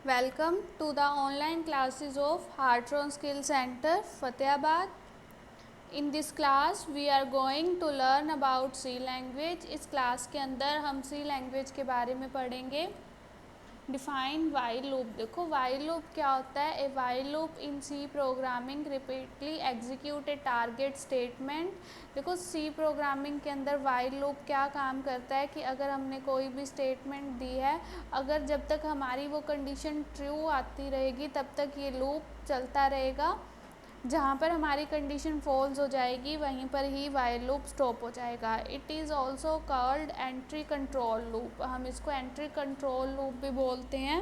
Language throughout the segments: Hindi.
Welcome to the online classes of Heartron Skill Center, Fatehbad. In this class, we are going to learn about C language. इस क्लास के अंदर हम C language के बारे में पढ़ेंगे. Define while loop. देखो वाइल लूप क्या होता है. A while loop in C programming repeatedly execute a target statement. देखो सी प्रोग्रामिंग के अंदर वाइल लूप क्या काम करता है कि अगर हमने कोई भी स्टेटमेंट दी है, अगर जब तक हमारी वो कंडीशन ट्रू आती रहेगी तब तक ये लूप चलता रहेगा. जहाँ पर हमारी कंडीशन फॉल्स हो जाएगी वहीं पर ही वाइल लूप स्टॉप हो जाएगा. It is also called entry control loop. हम इसको एंट्री कंट्रोल लूप भी बोलते हैं.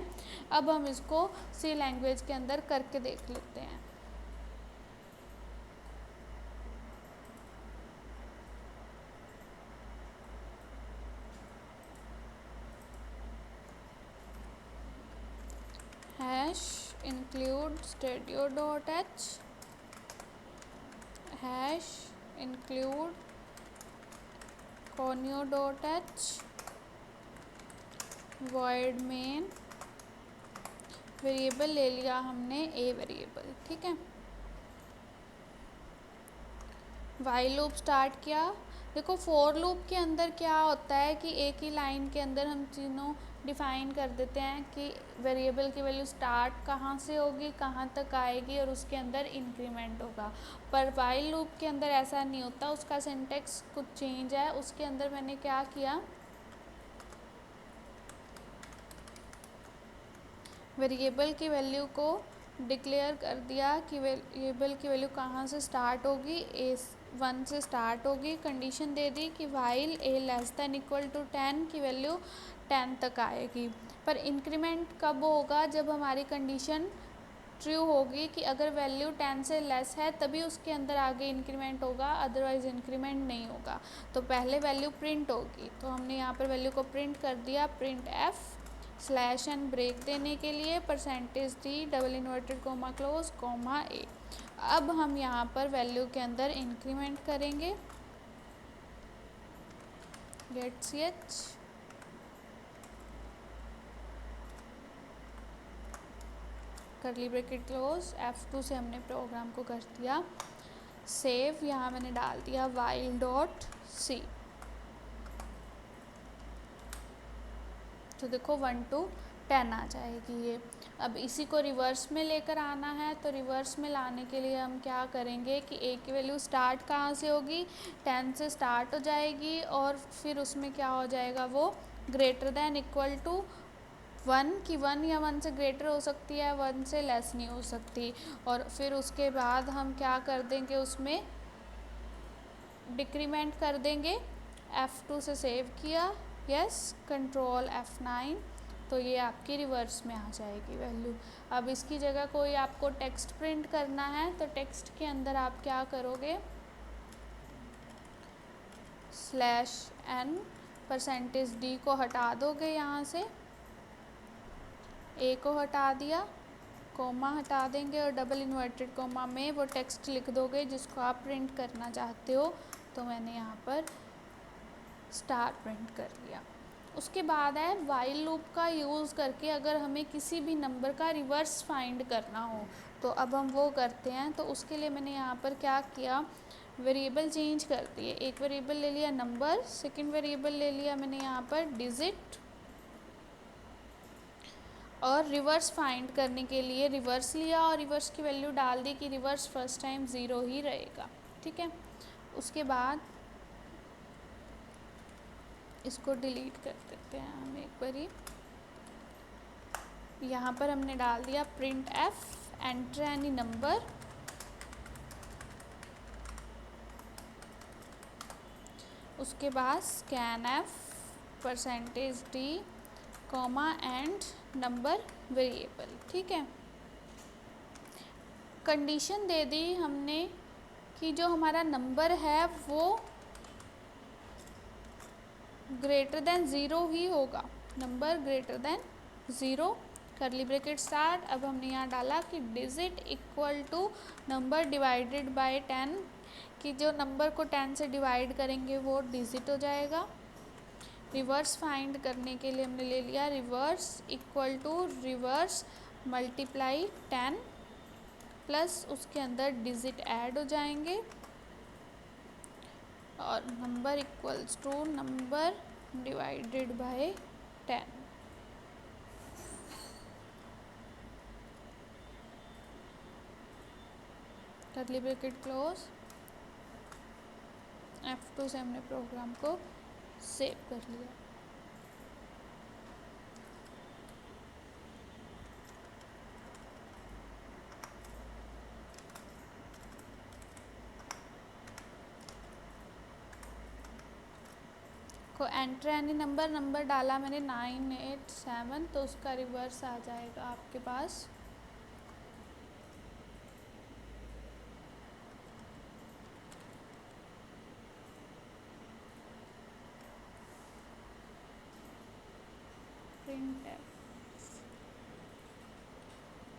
अब हम इसको सी लैंग्वेज के अंदर करके देख लेते हैं. Hash include studio dot H, hash include conio dot H, void main, variable ले लिया हमने ए वेरिएबल. ठीक है. वाइल लूप स्टार्ट किया. देखो फॉर लूप के अंदर क्या होता है कि एक ही लाइन के अंदर हम तीनों डिफ़ाइन कर देते हैं कि वेरिएबल की वैल्यू स्टार्ट कहाँ से होगी, कहाँ तक आएगी और उसके अंदर इंक्रीमेंट होगा. पर वाइल लूप के अंदर ऐसा नहीं होता. उसका सिंटेक्स कुछ चेंज है. उसके अंदर मैंने क्या किया, वेरिएबल की वैल्यू को डिक्लेयर कर दिया कि वेरिएबल की वैल्यू कहाँ से स्टार्ट होगी, ए 1 से स्टार्ट होगी. कंडीशन दे दी कि while a less than equal to 10 की वैल्यू 10 तक आएगी. पर इंक्रीमेंट कब होगा, जब हमारी कंडीशन ट्रू होगी कि अगर वैल्यू 10 से लेस है तभी उसके अंदर आगे इंक्रीमेंट होगा, अदरवाइज़ इंक्रीमेंट नहीं होगा. तो पहले वैल्यू प्रिंट होगी. तो हमने यहाँ पर वैल्यू को प्रिंट कर दिया. Print F slash N break देने के लिए percentage D double inverted comma close comma A. अब हम यहाँ पर वैल्यू के अंदर इंक्रीमेंट करेंगे. Get C H curly bracket close. F2 से हमने प्रोग्राम को कर दिया सेव. यहाँ मैंने डाल दिया वाइल डॉट सी. तो देखो 1 to 10 आ जाएगी ये. अब इसी को रिवर्स में लेकर आना है. तो रिवर्स में लाने के लिए हम क्या करेंगे कि ए की वैल्यू स्टार्ट कहाँ से होगी, 10 से स्टार्ट हो जाएगी और फिर उसमें क्या हो जाएगा, वो ग्रेटर दैन इक्वल टू 1 की 1 या 1 से ग्रेटर हो सकती है, 1 से लेस नहीं हो सकती. और फिर उसके बाद हम क्या कर देंगे, उसमें डिक्रीमेंट कर देंगे. F2 से सेव किया, यस, कंट्रोल F9. तो ये आपकी रिवर्स में आ जाएगी वैल्यू. अब इसकी जगह कोई आपको टेक्स्ट प्रिंट करना है तो टेक्स्ट के अंदर आप क्या करोगे, स्लैश एन परसेंटेज डी को हटा दोगे, यहाँ से ए को हटा दिया, कोमा हटा देंगे और डबल इन्वर्टेड कोमा में वो टेक्स्ट लिख दोगे जिसको आप प्रिंट करना चाहते हो. तो मैंने यहाँ पर स्टार प्रिंट कर लिया. उसके बाद है वाइल लूप का यूज़ करके अगर हमें किसी भी नंबर का रिवर्स फाइंड करना हो तो अब हम वो करते हैं. तो उसके लिए मैंने यहाँ पर क्या किया, वेरिएबल चेंज कर दिए. एक वेरिएबल ले लिया नंबर, सेकंड वेरिएबल ले लिया मैंने यहाँ पर डिजिट, और रिवर्स फाइंड करने के लिए रिवर्स लिया और रिवर्स की वैल्यू डाल दी कि रिवर्स फर्स्ट टाइम 0 ही रहेगा. ठीक है. उसके बाद इसको डिलीट कर देते हैं हम एक बारी. यहाँ पर हमने डाल दिया print F enter any number. उसके बाद scan F percentage D comma and number variable. ठीक है. कंडीशन दे दी हमने कि जो हमारा नंबर है वो ग्रेटर देन 0 ही होगा, नंबर ग्रेटर देन 0, करली ब्रैकेट स्टार्ट. अब हमने यहाँ डाला कि digit equal to number divided by 10, कि जो नंबर को 10 से डिवाइड करेंगे वो डिजिट हो जाएगा. रिवर्स फाइंड करने के लिए हमने ले लिया reverse equal to reverse multiply 10 plus उसके अंदर डिजिट ऐड हो जाएंगे और number equals to number divided by 10। Curly bracket close. F2 से हमने प्रोग्राम को सेव कर लिया। को एंटर एनी नंबर डाला मैंने 987, तो उसका रिवर्स आ जाएगा आपके पास प्रिंट एफ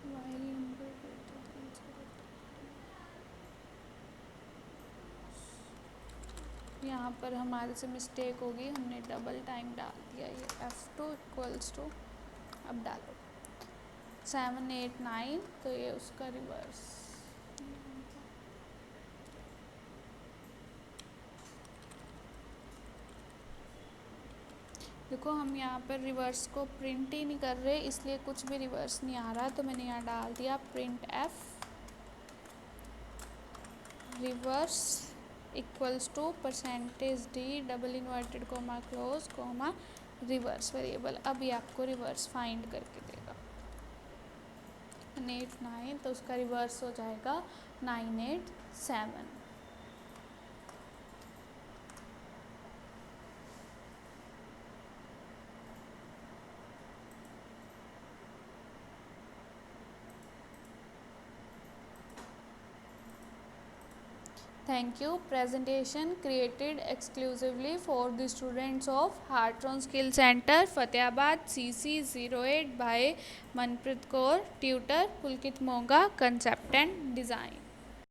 वाइल नंबर। यहाँ पर हमारे से मिस्टेक होगी, हमने डबल टाइम डाल दिया। ये F2 इक्वल्स टू, अब डालो 789, तो ये उसका रिवर्स। देखो हम यहाँ पर रिवर्स को प्रिंट ही नहीं कर रहे, इसलिए कुछ भी रिवर्स नहीं आ रहा, तो मैंने यहाँ डाल दिया print F reverse equals to %d double inverted comma close comma reverse variable. अब ये आपको रिवर्स फाइंड करके देगा 989, तो उसका रिवर्स हो जाएगा 987। Thank you. Presentation created exclusively for the students of Heartron Skill Center, Fatehabad, CC 08 by Manpreet Kaur, tutor Pulkit Monga, concept and design.